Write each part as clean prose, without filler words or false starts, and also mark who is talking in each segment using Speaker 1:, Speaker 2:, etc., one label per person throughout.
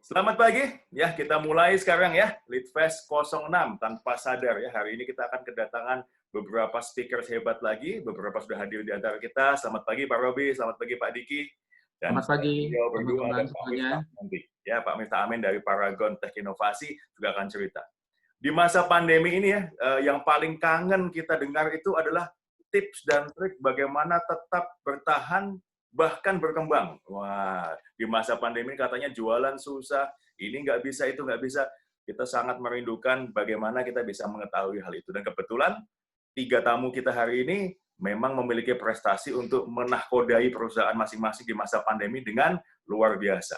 Speaker 1: Selamat pagi, ya kita mulai sekarang ya, Litfest 06 tanpa sadar ya. Hari ini kita akan kedatangan beberapa speaker hebat lagi, beberapa sudah hadir di antara kita. Selamat pagi Pak Robi, selamat pagi Pak Diki, dan
Speaker 2: Selamat pagi,
Speaker 1: beliau berdua
Speaker 2: teman-teman
Speaker 1: ada Pak
Speaker 2: semuanya.
Speaker 1: Miftah nanti. Ya, Pak Miftah Amin dari Paragon Tech Inovasi juga akan cerita. Di masa pandemi ini ya, yang paling kangen kita dengar itu adalah tips dan trik bagaimana tetap bertahan bahkan berkembang. Wah, di masa pandemi katanya jualan susah, ini nggak bisa, itu nggak bisa. Kita sangat merindukan bagaimana kita bisa mengetahui hal itu. Dan kebetulan, 3 tamu kita hari ini memang memiliki prestasi untuk menahkodai perusahaan masing-masing di masa pandemi dengan luar biasa.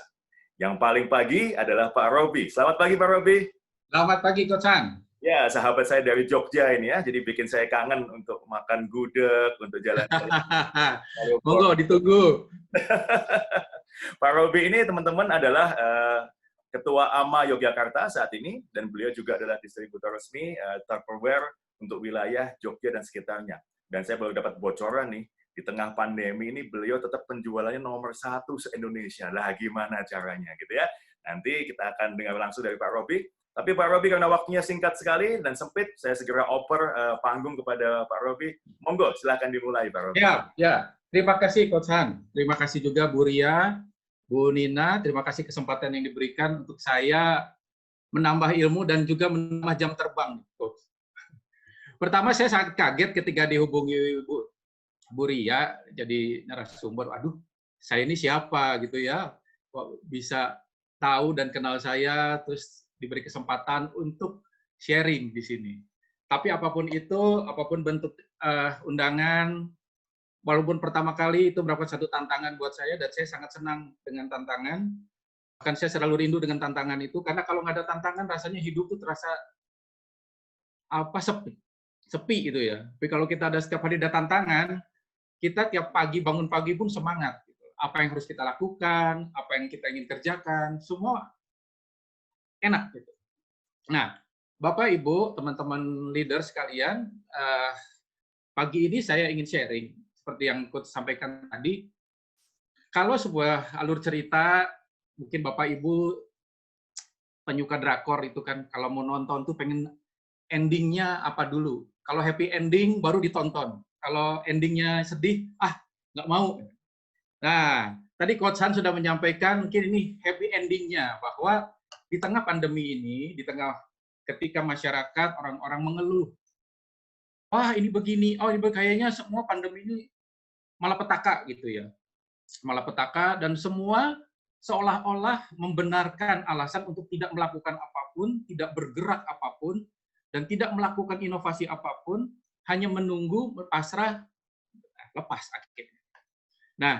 Speaker 1: Yang paling pagi adalah Pak Robi. Selamat pagi Pak Robi.
Speaker 2: Selamat pagi, Coach Han.
Speaker 1: Ya, sahabat saya dari Jogja ini ya, jadi bikin saya kangen untuk makan gudeg, untuk jalan-jalan.
Speaker 2: Monggo, ditunggu.
Speaker 1: Pak Robi ini teman-teman adalah Ketua AMA Yogyakarta saat ini, dan beliau juga adalah distributor resmi Tupperware untuk wilayah Jogja dan sekitarnya. Dan saya baru dapat bocoran nih, di tengah pandemi ini beliau tetap penjualannya nomor 1 se-Indonesia. Lah gimana caranya gitu ya. Nanti kita akan dengar langsung dari Pak Robi. Tapi Pak Robi karena waktunya singkat sekali dan sempit, saya segera oper panggung kepada Pak Robi. Monggo, silakan dimulai Pak Robi.
Speaker 2: Ya. Terima kasih, Coach Han. Terima kasih juga Bu Ria, Bu Nina. Terima kasih kesempatan yang diberikan untuk saya menambah ilmu dan juga menambah jam terbang, Coach. Pertama, saya sangat kaget ketika dihubungi Bu Ria, jadi narasumber. Aduh, saya ini siapa gitu ya? Kok bisa tahu dan kenal saya, terus diberi kesempatan untuk sharing di sini. Tapi apapun itu, apapun bentuk undangan, walaupun pertama kali itu merupakan satu tantangan buat saya, dan saya sangat senang dengan tantangan. Bahkan saya selalu rindu dengan tantangan itu, karena kalau nggak ada tantangan, rasanya hidup tuh terasa sepi gitu ya. Tapi kalau kita ada setiap hari ada tantangan, kita tiap pagi bangun pagi pun semangat. Apa yang harus kita lakukan, apa yang kita ingin kerjakan, semua enak gitu. Nah, Bapak, Ibu, teman-teman leader sekalian, pagi ini saya ingin sharing, seperti yang Coach sampaikan tadi, kalau sebuah alur cerita, mungkin Bapak, Ibu, penyuka drakor itu kan, kalau mau nonton tuh pengen endingnya apa dulu. Kalau happy ending, baru ditonton. Kalau endingnya sedih, nggak mau. Nah, tadi Coach Han sudah menyampaikan, mungkin ini happy endingnya, bahwa di tengah pandemi ini, di tengah ketika masyarakat, orang-orang mengeluh, ini begini, ini kayaknya semua pandemi ini malapetaka gitu ya. Malapetaka, dan semua seolah-olah membenarkan alasan untuk tidak melakukan apapun, tidak bergerak apapun, dan tidak melakukan inovasi apapun, hanya menunggu, pasrah, lepas akhirnya. Nah,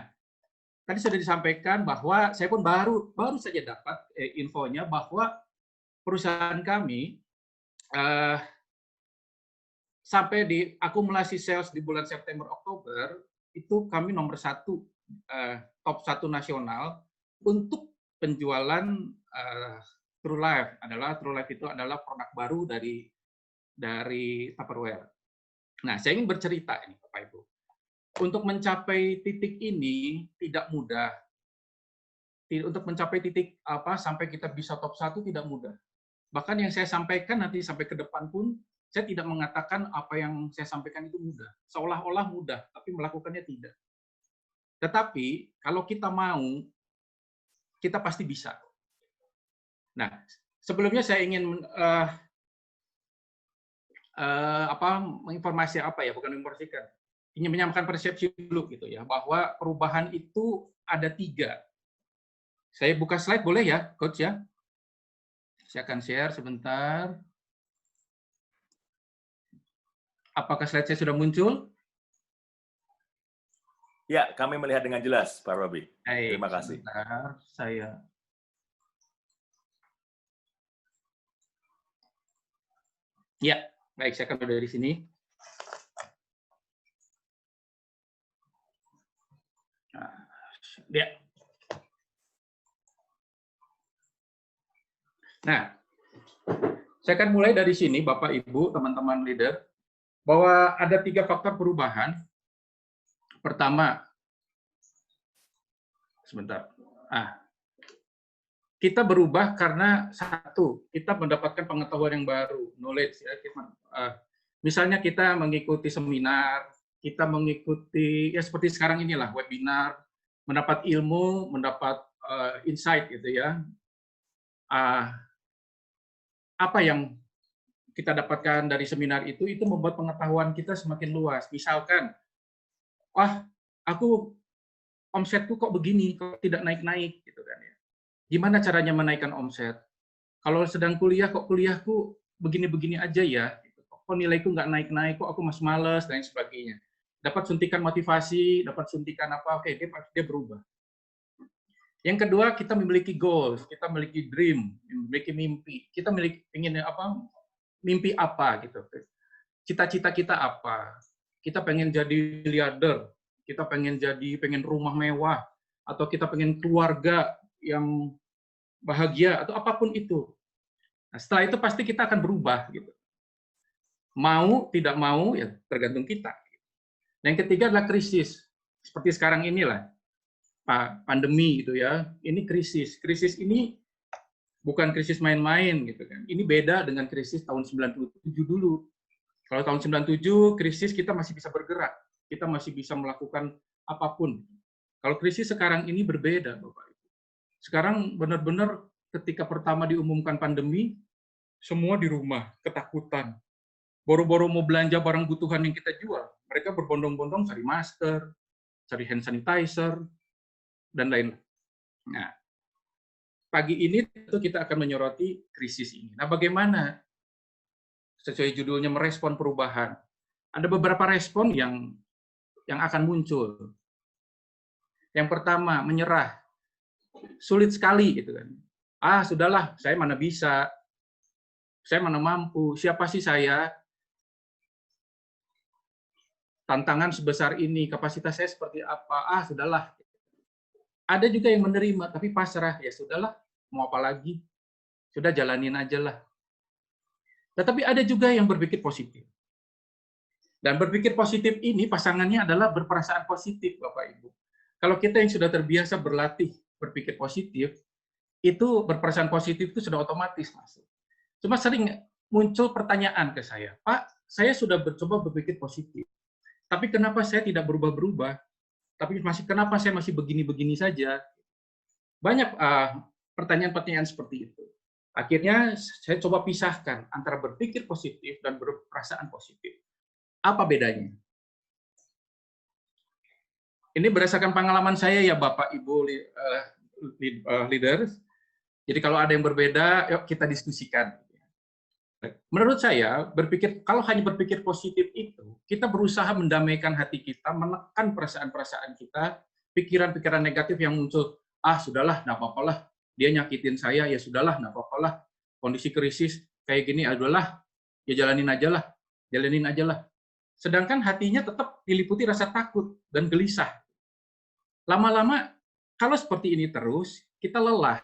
Speaker 2: tadi sudah disampaikan bahwa saya pun baru saja dapat infonya bahwa perusahaan kami sampai di akumulasi sales di bulan September Oktober itu kami nomor 1, top 1 nasional untuk penjualan True Life. True Life itu adalah produk baru dari Tupperware. Nah, saya ingin bercerita ini Bapak Ibu. Untuk mencapai titik ini tidak mudah. Untuk mencapai titik sampai kita bisa top 1 tidak mudah. Bahkan yang saya sampaikan nanti sampai ke depan pun, saya tidak mengatakan apa yang saya sampaikan itu mudah. Seolah-olah mudah, tapi melakukannya tidak. Tetapi kalau kita mau, kita pasti bisa. Nah, sebelumnya saya ingin menginformasi bukan menginformasikan, ingin menyampaikan persepsi dulu gitu ya, bahwa perubahan itu ada 3. Saya buka slide boleh ya, Coach ya? Saya akan share sebentar. Apakah slide saya sudah muncul?
Speaker 1: Ya, kami melihat dengan jelas, Pak Robi. Terima kasih.
Speaker 2: Sebentar, saya. Ya, baik, saya akan dari sini. Nah, saya akan mulai dari sini, Bapak, Ibu, teman-teman leader, bahwa ada 3 faktor perubahan. Pertama, sebentar. kita berubah karena satu, kita mendapatkan pengetahuan yang baru, knowledge ya. Misalnya kita mengikuti seminar, kita mengikuti ya seperti sekarang inilah webinar, mendapat ilmu, mendapat insight gitu ya. Apa yang kita dapatkan dari seminar itu membuat pengetahuan kita semakin luas. Misalkan, wah, aku omsetku kok begini, kok tidak naik-naik gitu kan ya. Gimana caranya menaikkan omset? Kalau sedang kuliah kok kuliahku begini-begini aja ya, gitu. Kok nilaiku nggak naik-naik, kok aku masih males dan sebagainya. Dapat suntikan motivasi, dapat suntikan apa, oke, dia berubah. Yang kedua, kita memiliki goals, kita memiliki dream, memiliki mimpi. Kita ingin apa? Mimpi apa gitu. Cita-cita kita apa? Kita pengen jadi miliarder, kita pengen rumah mewah, atau kita pengen keluarga yang bahagia atau apapun itu. Nah, setelah itu pasti kita akan berubah gitu. Mau tidak mau ya tergantung kita. Yang ketiga adalah krisis. Seperti sekarang inilah pandemi gitu ya. Ini krisis. Krisis ini bukan krisis main-main gitu kan. Ini beda dengan krisis tahun 97 dulu. Kalau tahun 97 krisis kita masih bisa bergerak, kita masih bisa melakukan apapun. Kalau krisis sekarang ini berbeda, Bapak Ibu. Sekarang benar-benar ketika pertama diumumkan pandemi, semua di rumah, ketakutan. Boro-boro mau belanja barang kebutuhan yang kita jual, mereka berbondong-bondong cari masker, cari hand sanitizer, dan lain-lain. Nah, pagi ini tentu kita akan menyoroti krisis ini. Nah, bagaimana sesuai judulnya merespon perubahan? Ada beberapa respon yang akan muncul. Yang pertama, menyerah. Sulit sekali gitu kan. Sudahlah, saya mana bisa. Saya mana mampu. Siapa sih saya? Tantangan sebesar ini, kapasitas saya seperti apa? Sudahlah. Ada juga yang menerima tapi pasrah. Ya sudahlah, mau apa lagi? Sudah jalanin aja lah. Tetapi ada juga yang berpikir positif. Dan berpikir positif ini pasangannya adalah berperasaan positif, Bapak Ibu. Kalau kita yang sudah terbiasa berlatih berpikir positif, itu berperasaan positif itu sudah otomatis masuk. Cuma sering muncul pertanyaan ke saya, Pak, saya sudah mencoba berpikir positif, tapi kenapa saya tidak berubah-berubah? Tapi kenapa saya masih begini-begini saja? Banyak pertanyaan-pertanyaan seperti itu. Akhirnya saya coba pisahkan antara berpikir positif dan berperasaan positif. Apa bedanya? Ini berdasarkan pengalaman saya ya Bapak Ibu leaders. Jadi kalau ada yang berbeda, yuk kita diskusikan. Menurut saya, kalau hanya berpikir positif itu, kita berusaha mendamaikan hati kita, menekan perasaan-perasaan kita, pikiran-pikiran negatif yang muncul. Sudahlah, nggak apa-apalah, dia nyakitin saya, ya sudahlah, nggak apa-apalah, kondisi krisis kayak gini, adalah, ya jalanin aja lah. Sedangkan hatinya tetap diliputi rasa takut dan gelisah. Lama-lama, kalau seperti ini terus, kita lelah.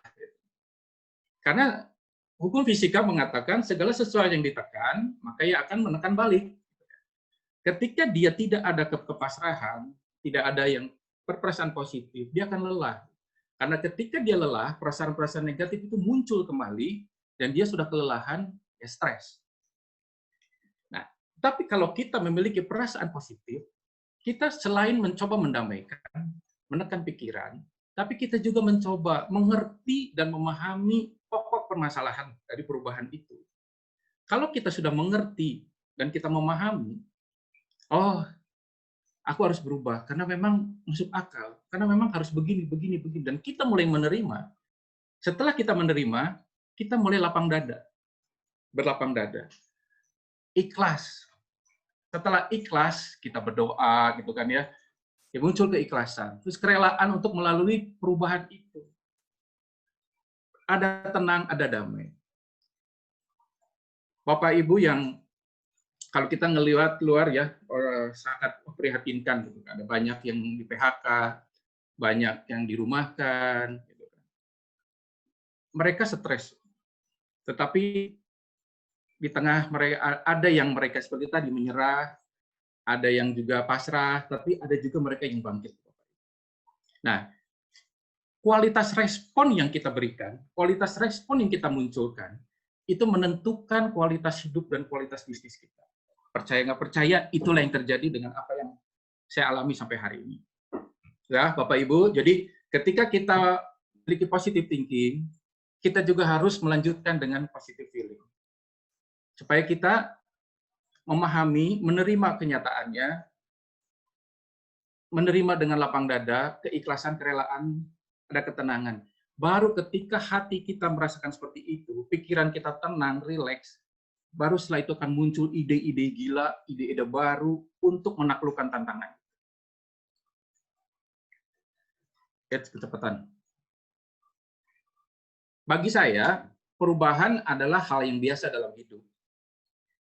Speaker 2: Karena hukum fisika mengatakan segala sesuatu yang ditekan, maka ia akan menekan balik. Ketika dia tidak ada kepasrahan, tidak ada yang berperasaan positif, dia akan lelah. Karena ketika dia lelah, perasaan-perasaan negatif itu muncul kembali, dan dia sudah kelelahan, ya stres. Nah, tapi kalau kita memiliki perasaan positif, kita selain mencoba mendamaikan, menekan pikiran, tapi kita juga mencoba mengerti dan memahami pokok permasalahan dari perubahan itu. Kalau kita sudah mengerti dan kita memahami, aku harus berubah karena memang masuk akal, karena memang harus begini, dan kita mulai menerima. Setelah kita menerima, kita mulai berlapang dada, ikhlas. Setelah ikhlas, kita berdoa, gitu kan ya, muncul keikhlasan, terus kerelaan untuk melalui perubahan itu. Ada tenang, ada damai. Bapak Ibu yang kalau kita ngelihat keluar ya sangat memprihatinkan gitu. Ada banyak yang di PHK, banyak yang dirumahkan gitu. Mereka stres. Tetapi di tengah mereka ada yang mereka seperti tadi menyerah, ada yang juga pasrah, tapi ada juga mereka yang bangkit. Nah, kualitas respon yang kita berikan, kualitas respon yang kita munculkan, itu menentukan kualitas hidup dan kualitas bisnis kita. Percaya nggak percaya, itulah yang terjadi dengan apa yang saya alami sampai hari ini. Ya, Bapak Ibu, jadi ketika kita memiliki positive thinking, kita juga harus melanjutkan dengan positive feeling. Supaya kita memahami, menerima kenyataannya, menerima dengan lapang dada, keikhlasan, kerelaan, ada ketenangan. Baru ketika hati kita merasakan seperti itu, pikiran kita tenang, rileks, baru setelah itu akan muncul ide-ide gila, ide-ide baru untuk menaklukkan tantangan. Kecepatan. Bagi saya, perubahan adalah hal yang biasa dalam hidup.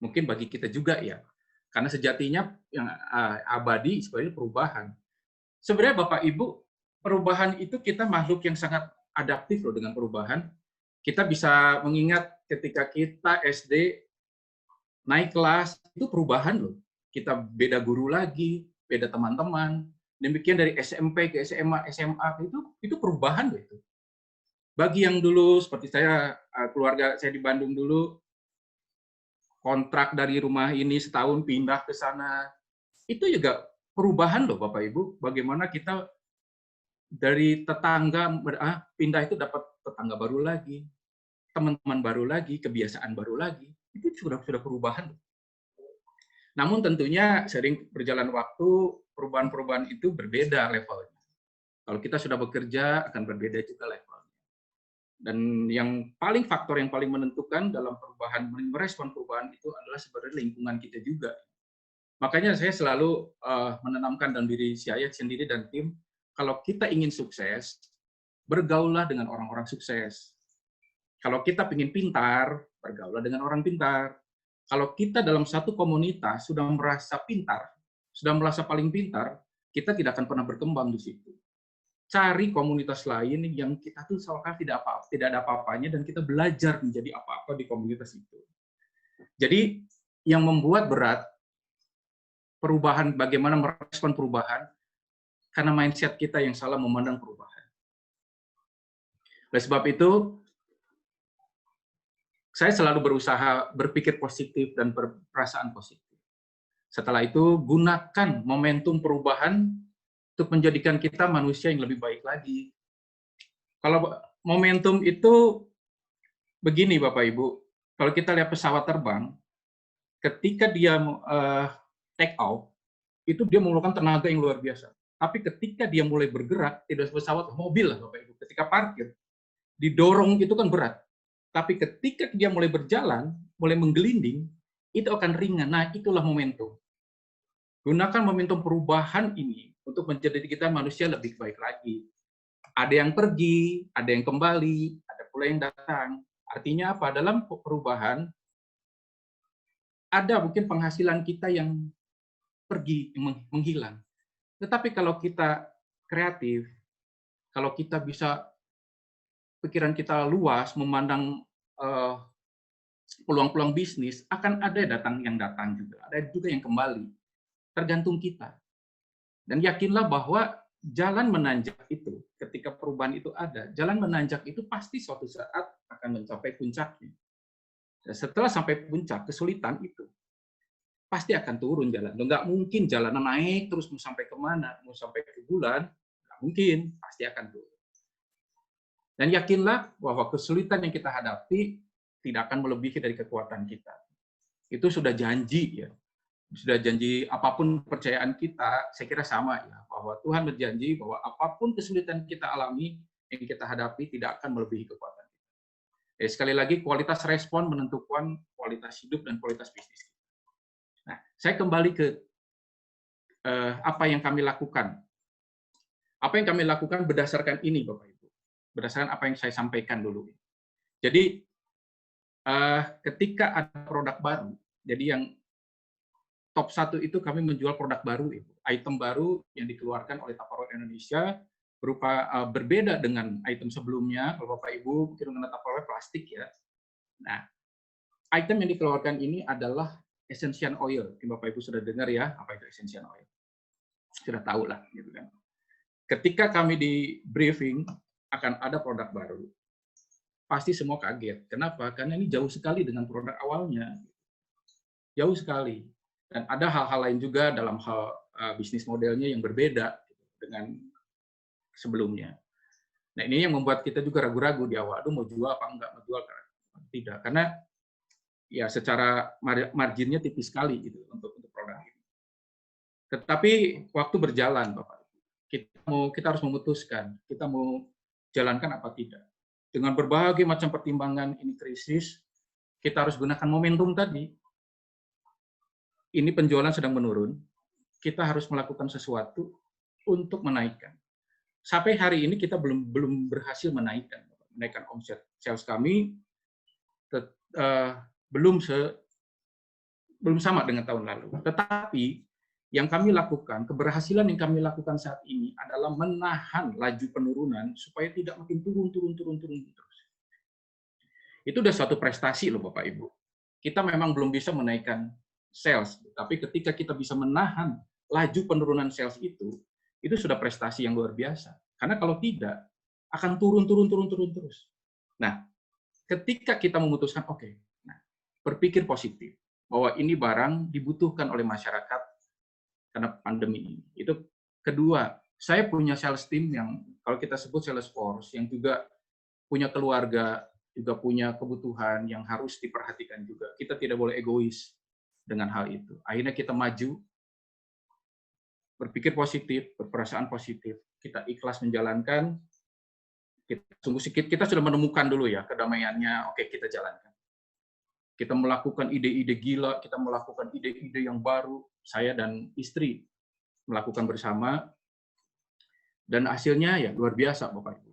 Speaker 2: Mungkin bagi kita juga ya, karena sejatinya yang abadi sebenarnya perubahan. Sebenarnya Bapak Ibu, perubahan itu kita makhluk yang sangat adaptif loh dengan perubahan. Kita bisa mengingat ketika kita SD naik kelas, itu perubahan loh. Kita beda guru lagi, beda teman-teman. Demikian dari SMP ke SMA, SMA itu perubahan loh itu. Bagi yang dulu seperti saya, keluarga saya di Bandung dulu, kontrak dari rumah ini setahun pindah ke sana, itu juga perubahan loh Bapak Ibu. Bagaimana kita dari tetangga pindah itu dapat tetangga baru lagi, teman-teman baru lagi, kebiasaan baru lagi, itu sudah perubahan. Namun tentunya sering berjalan waktu, perubahan-perubahan itu berbeda levelnya. Kalau kita sudah bekerja akan berbeda juga levelnya. Dan faktor yang paling menentukan dalam perubahan, merespon perubahan itu adalah sebenarnya lingkungan kita juga. Makanya saya selalu menanamkan dalam diri saya sendiri dan tim, kalau kita ingin sukses, bergaullah dengan orang-orang sukses. Kalau kita ingin pintar, bergaullah dengan orang pintar. Kalau kita dalam satu komunitas sudah merasa pintar, sudah merasa paling pintar, kita tidak akan pernah berkembang di situ. Cari komunitas lain yang kita tuh seolah tidak ada apa-apanya dan kita belajar menjadi apa-apa di komunitas itu. Jadi yang membuat berat perubahan, bagaimana merespon perubahan, karena mindset kita yang salah memandang perubahan. Oleh sebab itu, saya selalu berusaha berpikir positif dan berperasaan positif. Setelah itu, gunakan momentum perubahan untuk menjadikan kita manusia yang lebih baik lagi. Kalau momentum itu begini Bapak Ibu, kalau kita lihat pesawat terbang, ketika dia take off, itu dia memerlukan tenaga yang luar biasa. Tapi ketika dia mulai bergerak, tidak pesawat, mobil lah Bapak Ibu, ketika parkir, didorong itu kan berat. Tapi ketika dia mulai berjalan, mulai menggelinding, itu akan ringan. Nah, itulah momentum. Gunakan momentum perubahan ini untuk menjadi kita manusia lebih baik lagi. Ada yang pergi, ada yang kembali, ada pula yang datang. Artinya apa? Dalam perubahan, ada mungkin penghasilan kita yang pergi, menghilang. Tetapi kalau kita kreatif, kalau kita bisa, pikiran kita luas, memandang peluang-peluang bisnis, akan ada yang datang juga, ada juga yang kembali. Tergantung kita. Dan yakinlah bahwa jalan menanjak itu, ketika perubahan itu ada, jalan menanjak itu pasti suatu saat akan mencapai puncaknya. Dan setelah sampai puncak, kesulitan itu pasti akan turun jalan. Nggak mungkin jalanan naik terus mau sampai kemana, mau sampai ke bulan, nggak mungkin, pasti akan turun. Dan yakinlah bahwa kesulitan yang kita hadapi tidak akan melebihi dari kekuatan kita. Itu sudah janji ya. Sudah janji apapun kepercayaan kita, saya kira sama ya, bahwa Tuhan berjanji bahwa apapun kesulitan kita alami, yang kita hadapi tidak akan melebihi kekuatan kita. Sekali lagi, kualitas respon menentukan kualitas hidup dan kualitas bisnis kita. Nah, saya kembali ke apa yang kami lakukan. Apa yang kami lakukan berdasarkan ini, Bapak Ibu. Berdasarkan apa yang saya sampaikan dulu. Jadi, ketika ada produk baru, jadi yang top 1 itu kami menjual produk baru, Ibu. Item baru yang dikeluarkan oleh Tupperware Indonesia berupa berbeda dengan item sebelumnya. Kalau Bapak Ibu mungkin mengenal Tupperware plastik ya. Nah, item yang dikeluarkan ini adalah essential oil. Mungkin Bapak Ibu sudah dengar ya, apa itu essential oil. Sudah tahu lah gitu kan. Ketika kami di briefing, akan ada produk baru, pasti semua kaget. Kenapa? Karena ini jauh sekali dengan produk awalnya. Jauh sekali. Dan ada hal-hal lain juga dalam hal bisnis modelnya yang berbeda dengan sebelumnya. Nah, ini yang membuat kita juga ragu-ragu di awal, aduh mau jual apa enggak, mau jual tidak. Karena ya secara marginnya tipis sekali gitu untuk produk ini. Tetapi waktu berjalan, Bapak. Kita harus memutuskan, kita mau jalankan apa tidak. Dengan berbagai macam pertimbangan ini krisis, kita harus gunakan momentum tadi. Ini penjualan sedang menurun, kita harus melakukan sesuatu untuk menaikkan. Sampai hari ini kita belum berhasil menaikkan omset sales kami belum sama dengan tahun lalu. Tetapi yang kami lakukan, keberhasilan yang kami lakukan saat ini adalah menahan laju penurunan supaya tidak makin turun terus. Itu udah suatu prestasi loh Bapak Ibu. Kita memang belum bisa menaikkan sales, tapi ketika kita bisa menahan laju penurunan sales itu sudah prestasi yang luar biasa. Karena kalau tidak, akan turun terus. Nah, ketika kita memutuskan, oke, berpikir positif, bahwa ini barang dibutuhkan oleh masyarakat karena pandemi ini. Itu kedua, saya punya sales team yang, kalau kita sebut sales force, yang juga punya keluarga, juga punya kebutuhan yang harus diperhatikan juga. Kita tidak boleh egois dengan hal itu. Akhirnya kita maju, berpikir positif, berperasaan positif, kita ikhlas menjalankan, kita sudah menemukan dulu ya kedamaiannya, oke kita jalankan. Kita melakukan ide-ide gila, kita melakukan ide-ide yang baru, saya dan istri melakukan bersama, dan hasilnya ya luar biasa Bapak Ibu.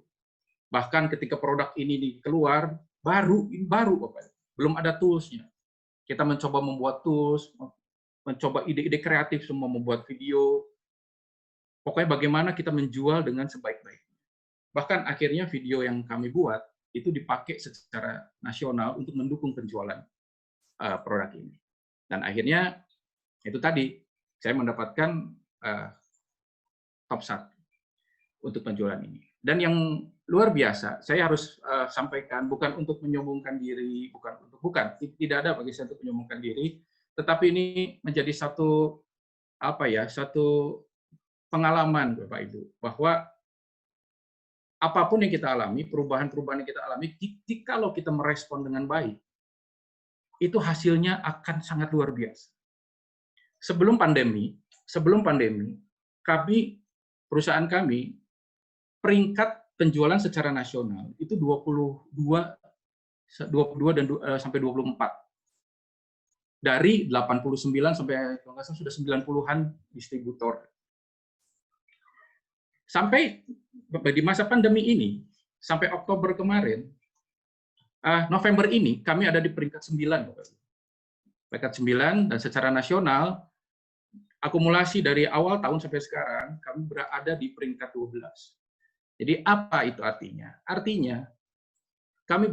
Speaker 2: Bahkan ketika produk ini keluar, baru Bapak Ibu, belum ada toolsnya. Kita mencoba membuat tools, mencoba ide-ide kreatif semua, membuat video, pokoknya bagaimana kita menjual dengan sebaik-baiknya. Bahkan akhirnya video yang kami buat itu dipakai secara nasional untuk mendukung penjualan produk ini. Dan akhirnya itu tadi saya mendapatkan top 1 untuk penjualan ini. Dan yang luar biasa, saya harus sampaikan bukan untuk menyombongkan diri, tidak ada bagi saya untuk menyombongkan diri, tetapi ini menjadi satu pengalaman Bapak Ibu, bahwa apapun yang kita alami, perubahan-perubahan yang kita alami, kalau kita merespon dengan baik, itu hasilnya akan sangat luar biasa. Sebelum pandemi, perusahaan kami, peringkat penjualan secara nasional itu 22 dan sampai 24. Dari 89 sampai kalau nggak salah sudah 90-an distributor. Sampai di masa pandemi ini, sampai Oktober kemarin, November ini, kami ada di peringkat 9. Peringkat 9, dan secara nasional, akumulasi dari awal tahun sampai sekarang, kami berada di peringkat 12. Jadi apa itu artinya? Artinya, kami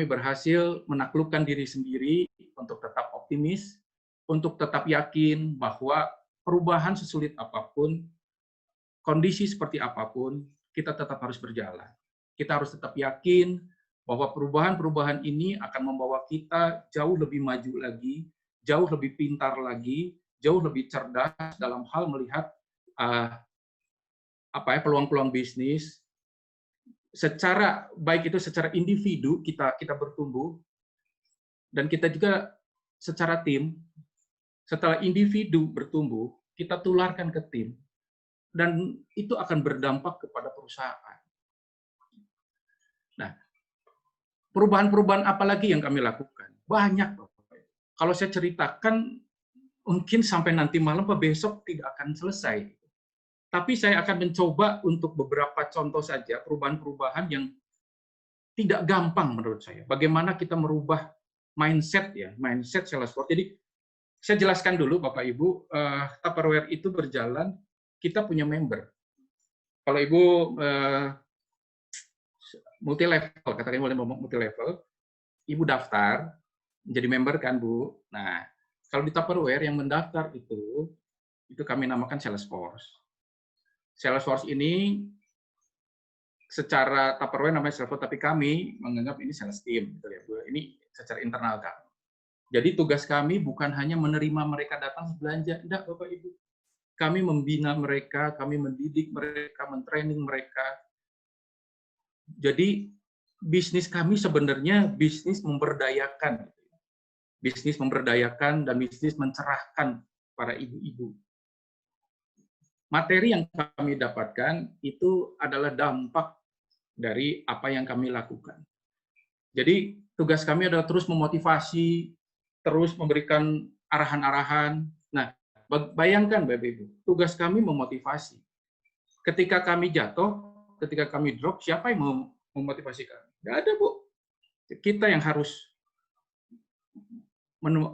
Speaker 2: berhasil menaklukkan diri sendiri untuk tetap optimis, untuk tetap yakin bahwa perubahan sesulit apapun, kondisi seperti apapun, kita tetap harus berjalan. Kita harus tetap yakin bahwa perubahan-perubahan ini akan membawa kita jauh lebih maju lagi, jauh lebih pintar lagi, jauh lebih cerdas dalam hal melihat peluang-peluang bisnis. Secara baik itu secara individu kita bertumbuh, dan kita juga secara tim. Setelah individu bertumbuh, kita tularkan ke tim. Dan itu akan berdampak kepada perusahaan. Nah, perubahan-perubahan apa lagi yang kami lakukan? Banyak. Kalau saya ceritakan, mungkin sampai nanti malam atau besok tidak akan selesai. Tapi saya akan mencoba untuk beberapa contoh saja, perubahan-perubahan yang tidak gampang menurut saya. Bagaimana kita merubah mindset Salesforce. Jadi, saya jelaskan dulu Bapak Ibu, Tupperware itu berjalan, kita punya member. Kalau Ibu multi level, katakan boleh multi level, Ibu daftar menjadi member kan Bu. Nah, kalau di Tupperware yang mendaftar itu kami namakan Salesforce. Salesforce ini secara Tupperware namanya self tapi kami menganggap ini sales team gitu ya Bu. Ini secara internal kami. Jadi tugas kami bukan hanya menerima mereka datang belanja, enggak Bapak Ibu. Kami membina mereka, kami mendidik mereka, mentraining mereka. Jadi bisnis kami sebenarnya bisnis memberdayakan. Bisnis memberdayakan dan bisnis mencerahkan para ibu-ibu. Materi yang kami dapatkan itu adalah dampak dari apa yang kami lakukan. Jadi tugas kami adalah terus memotivasi, terus memberikan arahan-arahan. Nah, bayangkan Bapak Ibu, tugas kami memotivasi. Ketika kami jatuh, ketika kami drop, siapa yang mau memotivasi kami? Tidak ada, Bu. Kita yang harus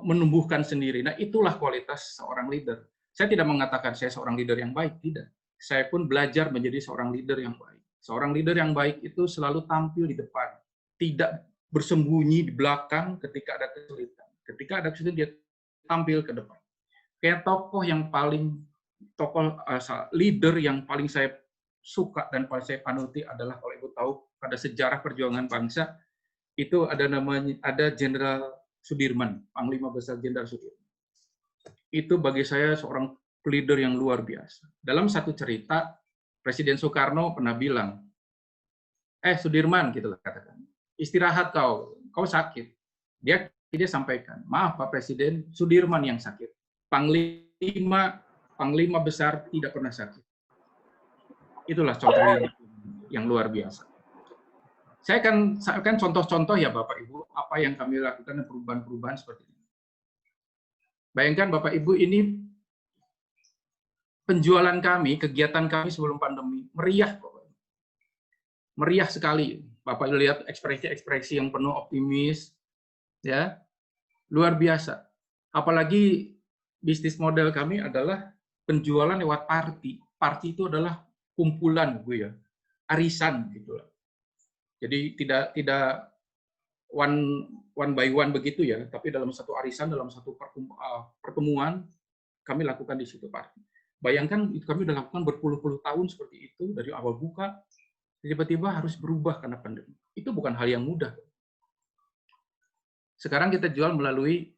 Speaker 2: menumbuhkan sendiri. Nah, itulah kualitas seorang leader. Saya tidak mengatakan saya seorang leader yang baik, tidak. Saya pun belajar menjadi seorang leader yang baik. Seorang leader yang baik itu selalu tampil di depan, tidak bersembunyi di belakang ketika ada kesulitan. Ketika ada kesulitan, dia tampil ke depan. Kayak tokoh leader yang paling saya suka dan paling saya panuti adalah, kalau Ibu tahu, pada sejarah perjuangan bangsa, itu ada Jenderal Sudirman, Panglima Besar Jenderal Sudirman. Itu bagi saya seorang leader yang luar biasa. Dalam satu cerita, Presiden Soekarno pernah bilang, Sudirman, gitu katakan, istirahat kau sakit. Dia sampaikan, maaf Pak Presiden, Sudirman yang sakit. Panglima besar tidak pernah sakit. Itulah contoh yang luar biasa. Saya akan contoh-contoh ya Bapak Ibu, apa yang kami lakukan dan perubahan-perubahan seperti ini. Bayangkan Bapak Ibu, ini penjualan kami, kegiatan kami sebelum pandemi, meriah Bapak Ibu. Meriah sekali. Bapak Ibu lihat ekspresi-ekspresi yang penuh optimis, ya, luar biasa. Apalagi bisnis model kami adalah penjualan lewat party. Party itu adalah kumpulan, Bu ya, arisan gitu. Jadi tidak one by one begitu ya, tapi dalam satu arisan, dalam satu pertemuan kami lakukan di situ Pak. Bayangkan kami sudah lakukan berpuluh-puluh tahun seperti itu dari awal buka, tiba-tiba harus berubah karena pandemi. Itu bukan hal yang mudah. Sekarang kita jual melalui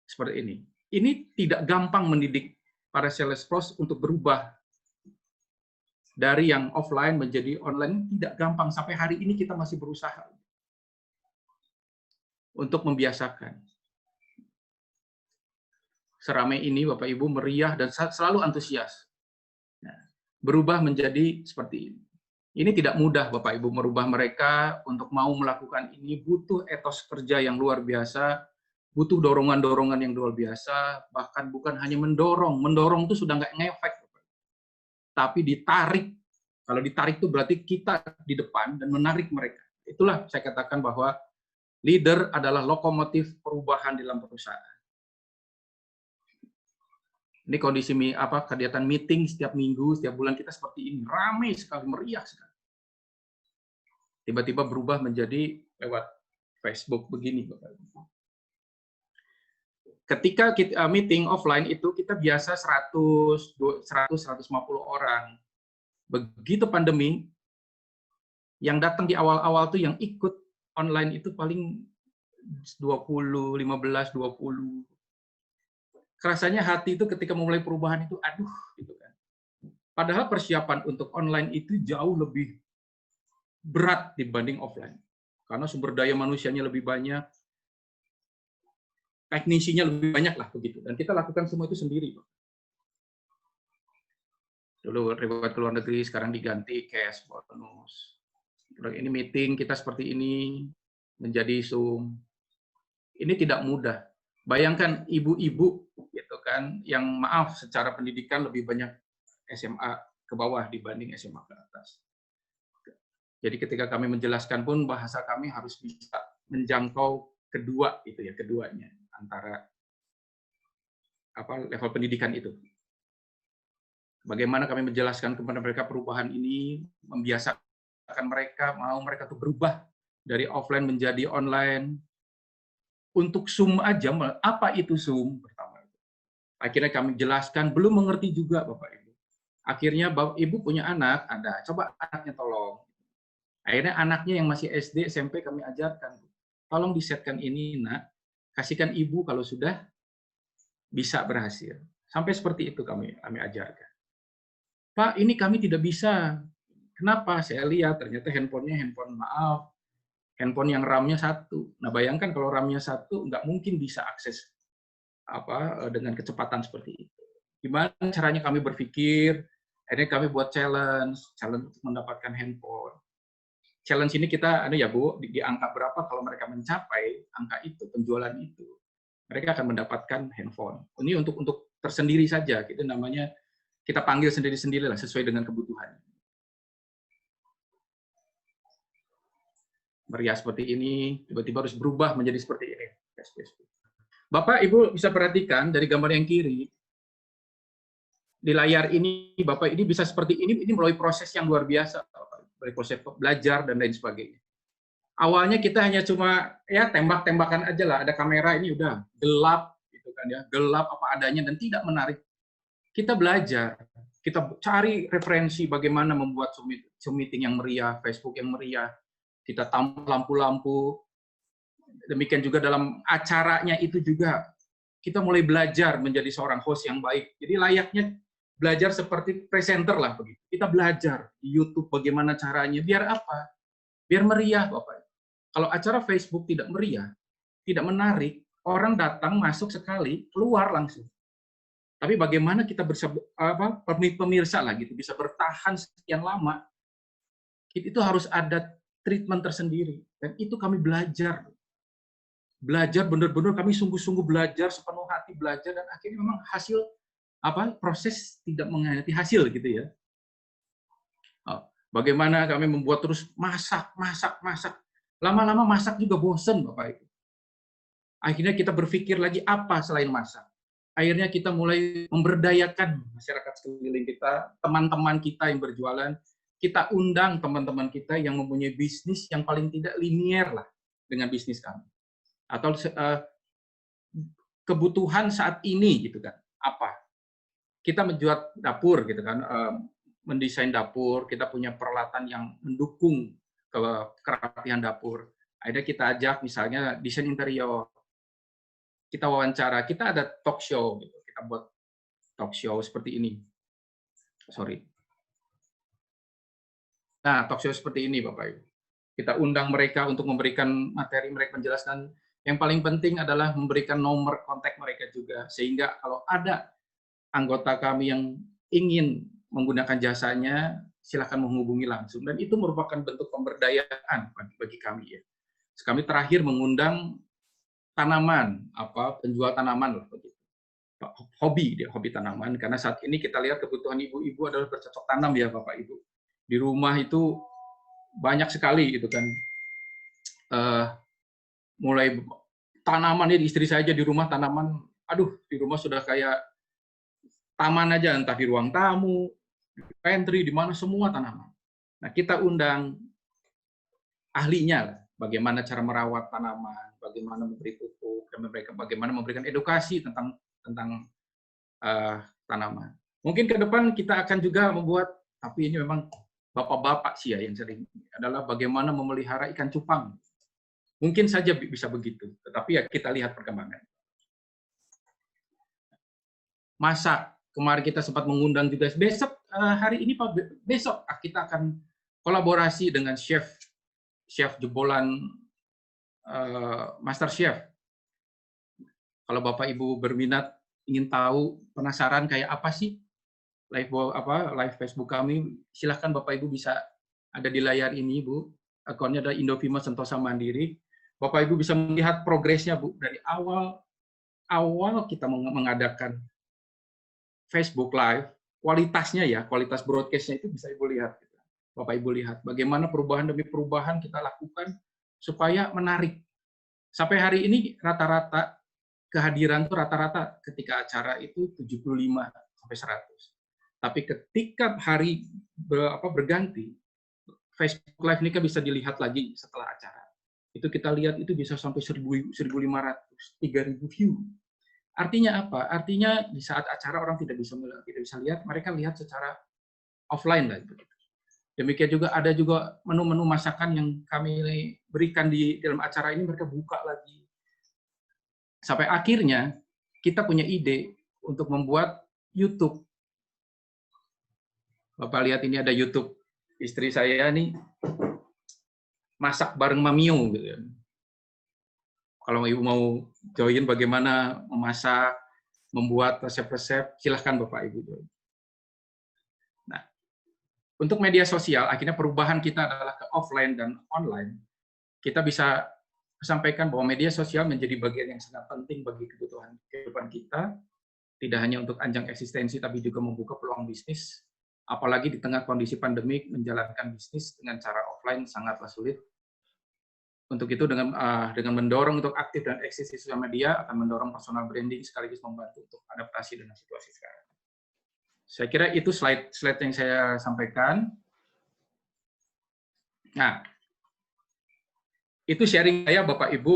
Speaker 2: seperti ini. Ini tidak gampang mendidik para sales pros untuk berubah dari yang offline menjadi online, tidak gampang. Sampai hari ini kita masih berusaha untuk membiasakan. Seramai ini Bapak Ibu meriah dan selalu antusias. Nah, berubah menjadi seperti ini. Ini tidak mudah Bapak Ibu merubah mereka untuk mau melakukan ini, butuh etos kerja yang luar biasa, butuh dorongan-dorongan yang luar biasa, bahkan bukan hanya mendorong itu sudah nggak ngefek, tapi ditarik. Kalau ditarik itu berarti kita di depan dan menarik mereka. Itulah saya katakan bahwa leader adalah lokomotif perubahan dalam perusahaan. Ini kondisi kegiatan meeting setiap minggu, setiap bulan kita seperti ini, ramai sekali, meriah sekali. Tiba-tiba berubah menjadi lewat Facebook begini, Bapak. Ketika kita meeting offline itu kita biasa 100-150 orang. Begitu pandemi, yang datang di awal-awal tuh yang ikut online itu paling 20, 15, 20. Rasanya hati itu ketika memulai perubahan itu, aduh, gitu kan. Padahal persiapan untuk online itu jauh lebih berat dibanding offline. Karena sumber daya manusianya lebih banyak, teknisinya lebih banyak lah begitu. Dan kita lakukan semua itu sendiri. Dulu riwayat ke luar negeri, sekarang diganti cash, bonus. Ini meeting kita seperti ini, menjadi Zoom. Ini tidak mudah. Bayangkan ibu-ibu gitu kan, yang maaf secara pendidikan lebih banyak SMA ke bawah dibanding SMA ke atas. Jadi ketika kami menjelaskan pun bahasa kami harus bisa menjangkau keduanya antara level pendidikan itu. Bagaimana kami menjelaskan kepada mereka perubahan ini, membiasakan mereka tuh berubah dari offline menjadi online. Untuk Zoom aja, apa itu Zoom pertama? Akhirnya kami jelaskan, belum mengerti juga Bapak Ibu. Akhirnya Bapak Ibu punya anak, coba anaknya tolong. Akhirnya anaknya yang masih SD, SMP kami ajarkan, tolong disetkan ini nak, kasihkan ibu kalau sudah bisa berhasil. Sampai seperti itu kami ajarkan. Pak, ini kami tidak bisa. Kenapa? Saya lihat ternyata handphonenya handphone maaf, handphone yang RAM-nya 1. Nah, bayangkan kalau RAM-nya 1, nggak mungkin bisa akses dengan kecepatan seperti itu. Gimana caranya kami berpikir, akhirnya kami buat challenge untuk mendapatkan handphone. Challenge ini kita, ada ya Bu, di angka berapa kalau mereka mencapai angka itu, penjualan itu, mereka akan mendapatkan handphone. Ini untuk tersendiri saja, gitu namanya, kita panggil sendiri-sendiri lah, sesuai dengan kebutuhan. Meriah seperti ini, tiba-tiba harus berubah menjadi seperti ini. Bapak, Ibu bisa perhatikan dari gambar yang kiri, di layar ini, Bapak ini bisa seperti ini melalui proses yang luar biasa, melalui proses belajar dan lain sebagainya. Awalnya kita hanya cuma ya tembak-tembakan aja lah, ada kamera ini udah gelap, gitu kan ya, gelap apa adanya dan tidak menarik. Kita belajar, kita cari referensi bagaimana membuat Zoom meeting yang meriah, Facebook yang meriah, kita tambah lampu-lampu. Demikian juga dalam acaranya itu juga kita mulai belajar menjadi seorang host yang baik. Jadi layaknya belajar seperti presenter lah begitu. Kita belajar di YouTube bagaimana caranya, biar apa? Biar meriah, Bapak. Kalau acara Facebook tidak meriah, tidak menarik, orang datang masuk sekali, keluar langsung. Tapi bagaimana kita pemirsa lah gitu bisa bertahan sekian lama, itu harus ada treatment tersendiri. Dan itu kami belajar. Belajar benar-benar kami sungguh-sungguh belajar, sepenuh hati belajar, dan akhirnya memang hasil proses tidak mengkhianati hasil gitu ya. Bagaimana kami membuat terus masak. Lama-lama masak juga bosen Bapak Ibu. Akhirnya kita berpikir lagi apa selain masak. Akhirnya kita mulai memberdayakan masyarakat sekeliling kita, teman-teman kita yang berjualan, kita undang teman-teman kita yang mempunyai bisnis yang paling tidak linier lah dengan bisnis kami. Atau kebutuhan saat ini gitu kan, apa? Kita menjual dapur gitu kan, mendesain dapur, kita punya peralatan yang mendukung kerapihan dapur. Akhirnya kita ajak misalnya desain interior, kita wawancara, kita ada talk show, gitu. Kita buat talk show seperti ini. Nah, talk show seperti ini Bapak Ibu. Kita undang mereka untuk memberikan materi, mereka menjelaskan. Yang paling penting adalah memberikan nomor kontak mereka juga, sehingga kalau ada anggota kami yang ingin menggunakan jasanya, silakan menghubungi langsung. Dan itu merupakan bentuk pemberdayaan bagi kami ya. Kami terakhir mengundang tanaman, penjual tanaman begitu. Hobi tanaman, karena saat ini kita lihat kebutuhan ibu-ibu adalah bercocok tanam ya Bapak Ibu. Di rumah itu banyak sekali gitu kan. Mulai tanaman ya, istri saya aja di rumah tanaman, di rumah sudah kayak taman aja, entah di ruang tamu, di pantry, di mana semua tanaman. Nah, kita undang ahlinya lah, bagaimana cara merawat tanaman, bagaimana memberi pupuk, dan bagaimana memberikan edukasi tentang tanaman. Mungkin ke depan kita akan juga membuat, tapi ini memang bapak-bapak sih ya yang sering, adalah bagaimana memelihara ikan cupang. Mungkin saja bisa begitu, tetapi ya kita lihat perkembangan. Masak, kemarin kita sempat mengundang juga, hari ini Pak, besok kita akan kolaborasi dengan chef jebolan Master Chef. Kalau Bapak Ibu berminat, ingin tahu, penasaran kayak apa sih live Facebook kami, silahkan Bapak Ibu bisa ada di layar ini Bu. Akunnya ada Indofima Sentosa Mandiri. Bapak Ibu bisa melihat progresnya Bu, dari awal kita mengadakan Facebook Live, kualitasnya ya, kualitas broadcast-nya itu bisa Ibu lihat. Bapak Ibu lihat bagaimana perubahan demi perubahan kita lakukan supaya menarik. Sampai hari ini rata-rata kehadiran itu rata-rata ketika acara itu 75 sampai 100. Tapi ketika hari berganti, Facebook Live ini kan bisa dilihat lagi setelah acara. Itu kita lihat itu bisa sampai 1.500, 3.000 view. Artinya apa? Artinya di saat acara orang tidak bisa lihat, mereka lihat secara offline lah. Demikian juga ada juga menu-menu masakan yang kami berikan di dalam acara ini, mereka buka lagi. Sampai akhirnya kita punya ide untuk membuat YouTube. Bapak lihat ini ada YouTube istri saya nih, masak bareng Mamio gitu ya. Kalau ibu mau join bagaimana memasak, membuat resep-resep, silahkan Bapak Ibu join. Nah, untuk media sosial, akhirnya perubahan kita adalah ke offline dan online. Kita bisa sampaikan bahwa media sosial menjadi bagian yang sangat penting bagi kebutuhan kehidupan kita, tidak hanya untuk anjang eksistensi, tapi juga membuka peluang bisnis. Apalagi di tengah kondisi pandemik, menjalankan bisnis dengan cara offline sangatlah sulit. Untuk itu dengan mendorong untuk aktif dan eksis di sosial media akan mendorong personal branding sekaligus membantu untuk adaptasi dengan situasi sekarang. Saya kira itu slide yang saya sampaikan. Nah, itu sharing saya Bapak Ibu,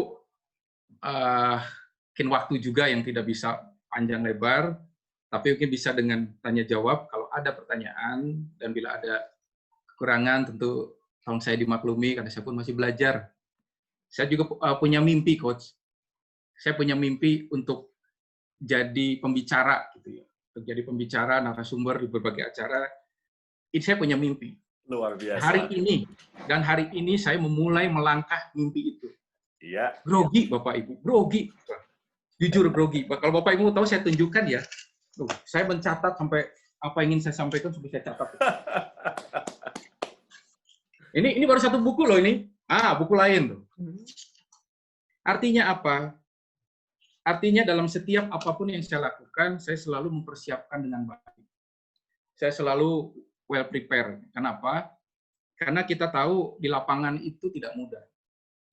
Speaker 2: mungkin waktu juga yang tidak bisa panjang lebar, tapi mungkin bisa dengan tanya jawab kalau ada pertanyaan, dan bila ada kekurangan tentu tolong saya dimaklumi karena saya pun masih belajar. Saya juga punya mimpi, Coach. Saya punya mimpi untuk jadi pembicara, gitu ya. Untuk jadi pembicara, narasumber di berbagai acara. Ini saya punya mimpi.
Speaker 1: Luar biasa.
Speaker 2: Hari ini saya memulai melangkah mimpi itu.
Speaker 1: Iya.
Speaker 2: Grogi, Bapak Ibu, grogi. Jujur grogi. Kalau Bapak Ibu tahu, saya tunjukkan ya. Saya mencatat sampai apa yang ingin saya sampaikan sudah saya catat. Ini baru satu buku loh ini. Buku lain tuh. Artinya apa? Artinya dalam setiap apapun yang saya lakukan, saya selalu mempersiapkan dengan baik. Saya selalu well prepared. Kenapa? Karena kita tahu di lapangan itu tidak mudah.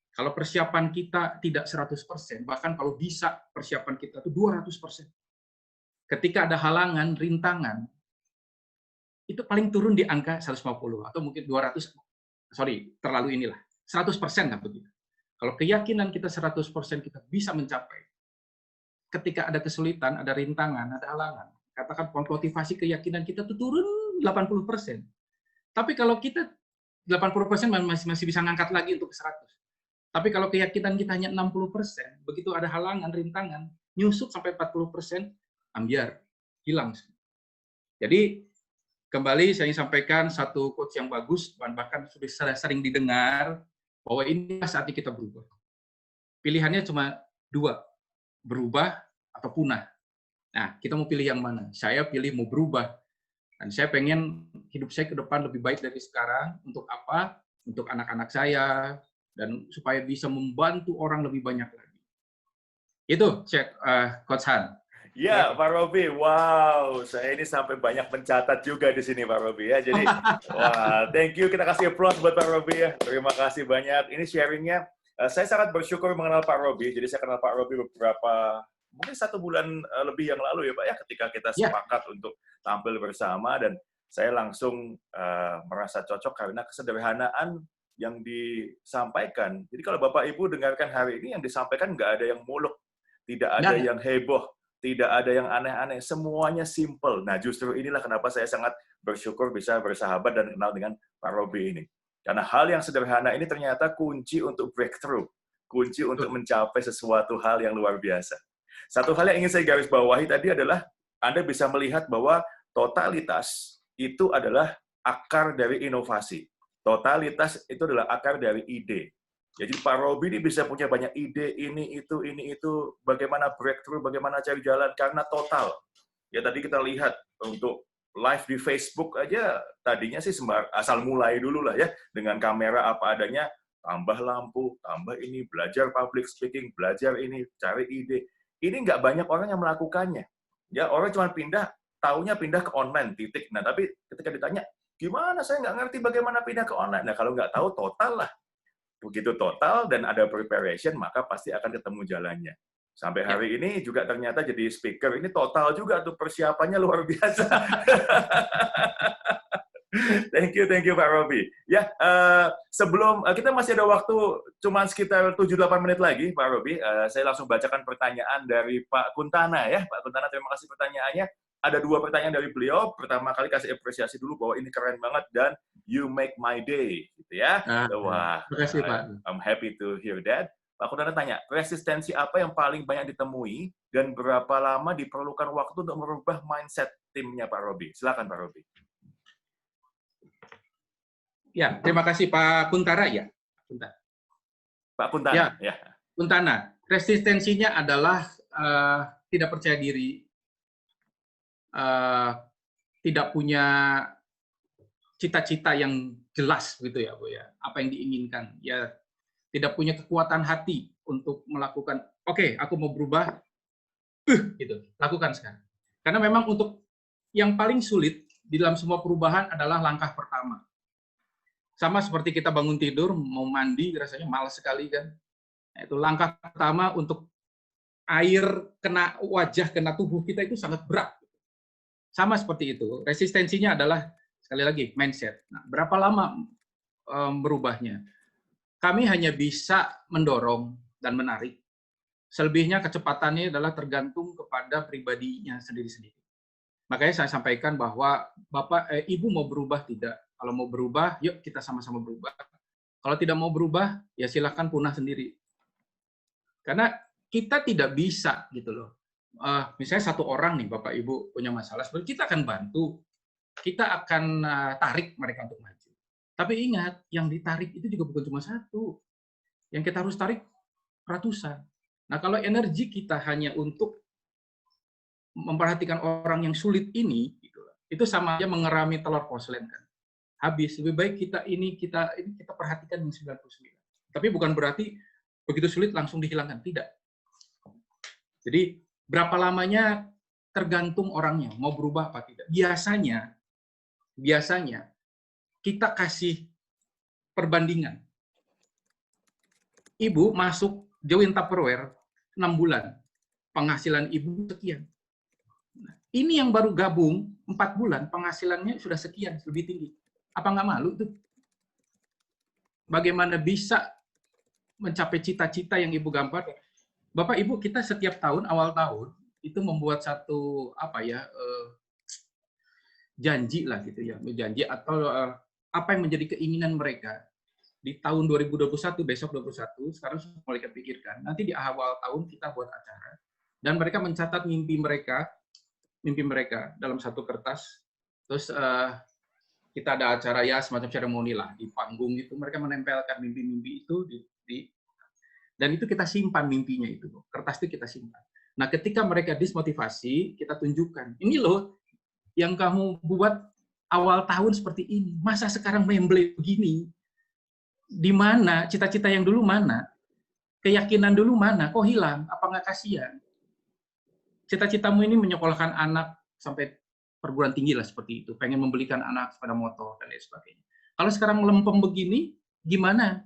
Speaker 2: Kalau persiapan kita tidak 100%, bahkan kalau bisa persiapan kita itu 200%. Ketika ada halangan, rintangan, itu paling turun di angka 150 atau mungkin 200, terlalu inilah. 100% kan begitu. Kalau keyakinan kita 100% kita bisa mencapai. Ketika ada kesulitan, ada rintangan, ada halangan, katakan motivasi keyakinan kita itu turun 80%. Tapi kalau kita 80% masih bisa ngangkat lagi untuk 100. Tapi kalau keyakinan kita hanya 60%, begitu ada halangan, rintangan, nyusut sampai 40%, ambiar, hilang. Jadi kembali saya sampaikan satu quotes yang bagus, bahkan sudah sering didengar, bahwa inilah saatnya kita berubah. Pilihannya cuma 2, berubah atau punah. Nah, kita mau pilih yang mana? Saya pilih mau berubah. Dan saya pengen hidup saya ke depan lebih baik dari sekarang. Untuk apa? Untuk anak-anak saya, dan supaya bisa membantu orang lebih banyak lagi. Itu, Coach Han.
Speaker 1: Ya, Pak Robi, wow, saya ini sampai banyak mencatat juga di sini, Pak Robi ya. Jadi, wah, thank you, kita kasih applause buat Pak Robi ya. Terima kasih banyak. Ini sharingnya, saya sangat bersyukur mengenal Pak Robi. Jadi saya kenal Pak Robi mungkin 1 bulan lebih yang lalu ya, Pak ya, ketika kita sepakat untuk tampil bersama, dan saya langsung merasa cocok karena kesederhanaan yang disampaikan. Jadi kalau Bapak Ibu dengarkan hari ini, yang disampaikan nggak ada yang muluk, tidak ada yang heboh, tidak ada yang aneh-aneh, semuanya simple. Nah, justru inilah kenapa saya sangat bersyukur bisa bersahabat dan kenal dengan Pak Robi ini. Karena hal yang sederhana ini ternyata kunci untuk breakthrough, kunci untuk mencapai sesuatu hal yang luar biasa. Satu hal yang ingin saya garis bawahi tadi adalah Anda bisa melihat bahwa totalitas itu adalah akar dari inovasi. Totalitas itu adalah akar dari ide. Jadi Pak Robi ini bisa punya banyak ide, ini, itu, bagaimana breakthrough, bagaimana cari jalan, karena total. Ya tadi kita lihat, untuk live di Facebook aja, tadinya sih asal mulai dulu lah ya, dengan kamera apa adanya, tambah lampu, tambah ini, belajar public speaking, belajar ini, cari ide. Ini nggak banyak orang yang melakukannya. Ya, orang cuma taunya pindah ke online, titik. Nah, tapi ketika ditanya, gimana saya nggak ngerti bagaimana pindah ke online? Nah, kalau nggak tahu, total lah. Begitu total dan ada preparation, maka pasti akan ketemu jalannya. Sampai hari ini juga ternyata jadi speaker, ini total juga tuh persiapannya luar biasa. Thank you Pak Robi. Ya, sebelum kita masih ada waktu cuma sekitar 7-8 menit lagi, Pak Robi. Saya langsung bacakan pertanyaan dari Pak Kuntana ya. Pak Kuntana, terima kasih pertanyaannya. ada 2 pertanyaan dari beliau. Pertama kali kasih apresiasi dulu bahwa ini keren banget dan you make my day, gitu ya.
Speaker 2: Nah,
Speaker 1: Wah,
Speaker 2: terima kasih Pak.
Speaker 1: I'm happy to hear that. Pak Kundana tanya, resistensi apa yang paling banyak ditemui dan berapa lama diperlukan waktu untuk merubah mindset timnya Pak Robi? Silakan Pak Robi.
Speaker 2: Ya, terima kasih Pak Kuntara ya.
Speaker 1: Pak Kuntana, ya.
Speaker 2: Kuntana, resistensinya adalah tidak percaya diri, tidak punya cita-cita yang jelas gitu ya, Bu ya. Apa yang diinginkan, ya tidak punya kekuatan hati untuk melakukan, oke, aku mau berubah, gitu, lakukan sekarang. Karena memang untuk yang paling sulit di dalam semua perubahan adalah langkah pertama. Sama seperti kita bangun tidur, mau mandi, rasanya malas sekali kan. Nah, itu langkah pertama untuk air kena wajah, kena tubuh kita itu sangat berat. Sama seperti itu. Resistensinya adalah, sekali lagi, mindset. Nah, berapa lama berubahnya? Kami hanya bisa mendorong dan menarik. Selebihnya kecepatannya adalah tergantung kepada pribadinya sendiri-sendiri. Makanya saya sampaikan bahwa Ibu mau berubah tidak? Kalau mau berubah, yuk kita sama-sama berubah. Kalau tidak mau berubah, ya silakan punah sendiri. Karena kita tidak bisa gitu loh. Misalnya satu orang nih Bapak Ibu punya masalah, sebenarnya kita akan bantu, kita akan tarik mereka untuk maju. Tapi ingat, yang ditarik itu juga bukan cuma satu. Yang kita harus tarik ratusan. Nah, kalau energi kita hanya untuk memperhatikan orang yang sulit ini, gitu, itu sama aja mengerami telur porselen kan. Habis, lebih baik kita perhatikan yang 99. Tapi bukan berarti begitu sulit langsung dihilangkan, tidak. Jadi berapa lamanya tergantung orangnya mau berubah apa tidak. Biasanya kita kasih perbandingan. Ibu masuk join Tupperware 6 bulan, penghasilan ibu sekian. Nah, ini yang baru gabung 4 bulan, penghasilannya sudah sekian, lebih tinggi. Apa nggak malu tuh? Bagaimana bisa mencapai cita-cita yang ibu gambar? Bapak Ibu, kita setiap tahun, awal tahun, itu membuat satu janji lah gitu ya, janji atau apa yang menjadi keinginan mereka di tahun 2021, besok 21, sekarang mulai kita pikirkan. Nanti di awal tahun kita buat acara dan mereka mencatat mimpi mereka dalam satu kertas. Terus kita ada acara ya semacam seremoni lah di panggung itu, mereka menempelkan mimpi-mimpi itu dan itu kita simpan mimpinya itu, kertas itu kita simpan. Nah, ketika mereka dismotivasi, kita tunjukkan, ini loh yang kamu buat awal tahun seperti ini, masa sekarang memble begini? Di mana cita-cita yang dulu mana? Keyakinan dulu mana? Kok hilang? Apa nggak kasihan? Cita-citamu ini menyekolahkan anak sampai perguruan tinggi lah seperti itu, pengen membelikan anak sepeda motor dan lain sebagainya. Kalau sekarang melempem begini, gimana?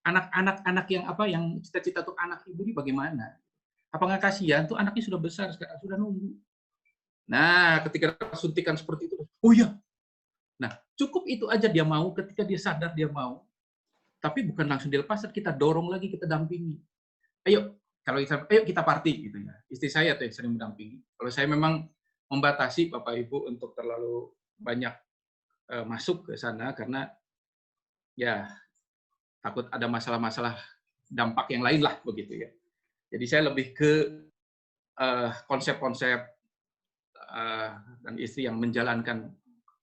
Speaker 2: Anak-anak yang cita-cita untuk anak ibu ini bagaimana? Apa nggak kasihan? Tuh anaknya sudah besar sekarang, sudah nunggu. Nah, ketika suntikan seperti itu, oh iya. Nah, cukup itu aja dia mau, ketika dia sadar dia mau. Tapi bukan langsung dilepas, kita dorong lagi, kita dampingi. Ayo kita party gitu ya. Istri saya tuh yang sering mendampingi. Kalau saya memang membatasi Bapak Ibu untuk terlalu banyak masuk ke sana karena ya takut ada masalah-masalah dampak yang lain lah begitu ya. Jadi saya lebih ke konsep-konsep dan istri yang menjalankan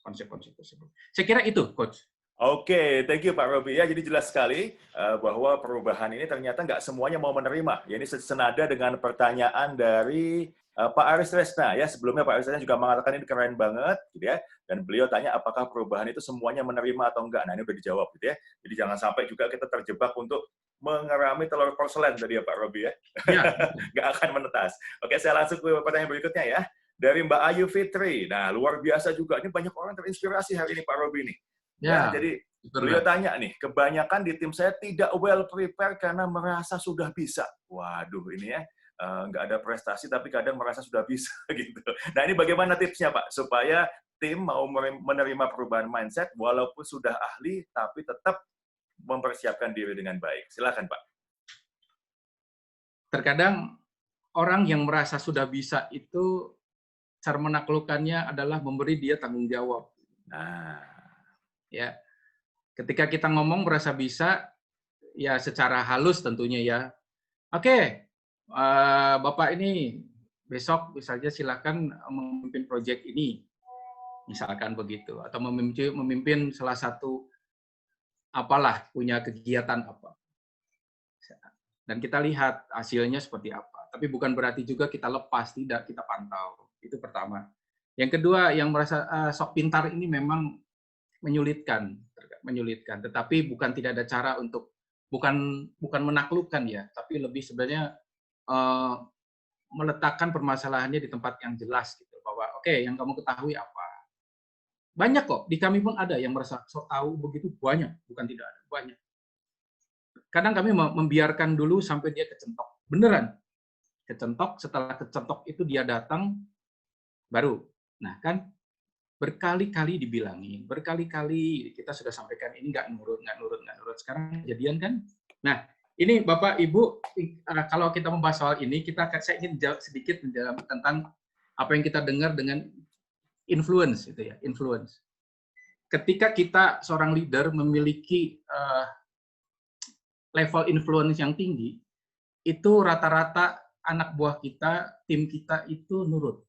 Speaker 2: konsep-konsep tersebut. Saya kira itu, Coach.
Speaker 1: Oke, thank you Pak Robi. Ya, jadi jelas sekali bahwa perubahan ini ternyata nggak semuanya mau menerima. Ya, ini senada dengan pertanyaan dari Pak Aris Tresna. Ya, sebelumnya Pak Aris Tresna juga mengatakan ini keren banget, gitu ya. Dan beliau tanya apakah perubahan itu semuanya menerima atau enggak. Nah, ini udah dijawab, gitu ya. Jadi jangan sampai juga kita terjebak untuk mengerami telur porselen tadi ya Pak Robi ya.
Speaker 2: Ya.
Speaker 1: Nggak akan menetas. Oke, saya langsung ke pertanyaan berikutnya ya. Dari Mbak Ayu Fitri. Nah, luar biasa juga. Ini banyak orang terinspirasi hari ini Pak Robi nih. Ya, jadi beliau tanya nih, kebanyakan di tim saya tidak well prepared karena merasa sudah bisa. Waduh, ini ya, nggak ada prestasi tapi kadang merasa sudah bisa gitu. Nah, ini bagaimana tipsnya Pak supaya tim mau menerima perubahan mindset walaupun sudah ahli tapi tetap mempersiapkan diri dengan baik. Silakan Pak.
Speaker 2: Terkadang orang yang merasa sudah bisa itu cara menaklukkannya adalah memberi dia tanggung jawab.
Speaker 1: Nah,
Speaker 2: Ya, ketika kita ngomong merasa bisa, ya secara halus tentunya ya. Oke, Bapak ini besok misalnya silakan memimpin proyek ini, misalkan begitu, atau memimpin salah satu apalah, punya kegiatan apa. Dan kita lihat hasilnya seperti apa. Tapi bukan berarti juga kita lepas, tidak, kita pantau. Itu pertama. Yang kedua, yang merasa sok pintar ini memang menyulitkan. Tetapi bukan tidak ada cara untuk, bukan menaklukkan ya, tapi lebih sebenarnya meletakkan permasalahannya di tempat yang jelas gitu. Bahwa oke, yang kamu ketahui apa. Banyak kok, di kami pun ada yang merasa sok tahu begitu, banyak. Bukan tidak ada, banyak. Kadang kami membiarkan dulu sampai dia kecentok. Beneran. Kecentok, setelah kecentok itu dia datang, baru. Nah kan, berkali-kali dibilangin, berkali-kali kita sudah sampaikan ini nggak nurut. Sekarang kejadian kan? Nah, ini Bapak Ibu, kalau kita membahas soal ini, saya ingin jawab sedikit tentang apa yang kita dengar dengan influence, itu ya, influence. Ketika kita seorang leader memiliki level influence yang tinggi, itu rata-rata anak buah kita, tim kita itu nurut.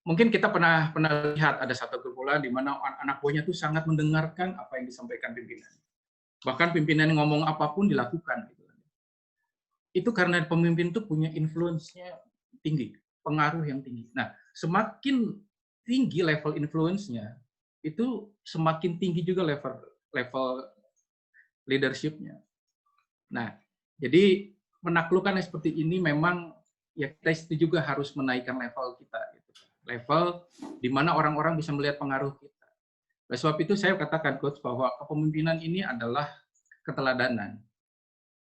Speaker 2: Mungkin kita pernah lihat ada satu kumpulan di mana anak buahnya itu sangat mendengarkan apa yang disampaikan pimpinan. Bahkan pimpinan ngomong apapun dilakukan. Itu karena pemimpin itu punya influence-nya tinggi, pengaruh yang tinggi. Nah, semakin tinggi level influence-nya, itu semakin tinggi juga level leadership-nya. Nah, jadi menaklukkan yang seperti ini memang ya kita itu juga harus menaikkan level kita. Gitu. Level di mana orang-orang bisa melihat pengaruh kita. Oleh sebab itu saya katakan, Coach, bahwa kepemimpinan ini adalah keteladanan.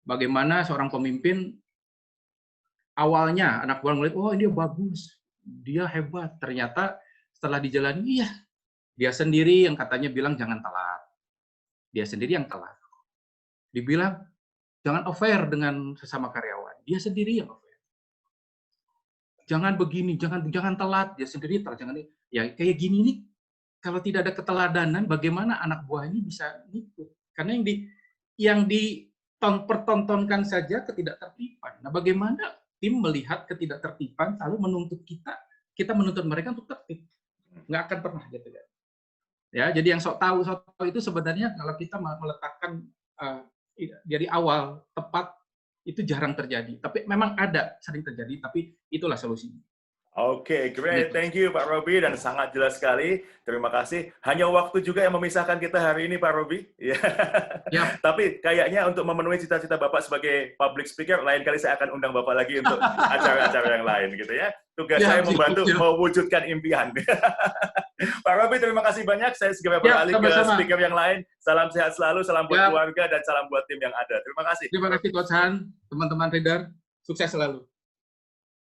Speaker 2: Bagaimana seorang pemimpin awalnya anak buah melihat, oh dia bagus, dia hebat. Ternyata setelah dijalani, iya, dia sendiri yang katanya bilang jangan telat. Dia sendiri yang telat. Dibilang jangan over dengan sesama karyawan. Dia sendiri yang over. Jangan begini, jangan telat. Dia sendiri telat. Ya kayak gini nih. Kalau tidak ada keteladanan, bagaimana anak buah ini bisa ngikut? Karena yang dipertontonkan saja ketidaktertiban. Nah, bagaimana tim melihat ketidaktertiban lalu menuntut kita menuntut mereka untuk tertib? Nggak akan pernah gitu ya. Ya, jadi yang sok tahu itu sebenarnya kalau kita meletakkan dari awal tepat itu jarang terjadi. Tapi memang ada, sering terjadi, tapi itulah solusinya.
Speaker 1: Oke, great. Thank you, Pak Roby. Dan sangat jelas sekali. Terima kasih. Hanya waktu juga yang memisahkan kita hari ini, Pak Roby. Ya. Tapi kayaknya untuk memenuhi cita-cita Bapak sebagai public speaker, lain kali saya akan undang Bapak lagi untuk acara-acara yang lain, gitu ya. Tugas saya membantu mewujudkan impian. Pak Roby, terima kasih banyak. Saya segera beralih ke speaker yang lain. Salam sehat selalu, salam buat keluarga, dan salam buat tim yang ada. Terima kasih.
Speaker 2: Terima kasih, Coach Han, teman-teman reader. Sukses selalu.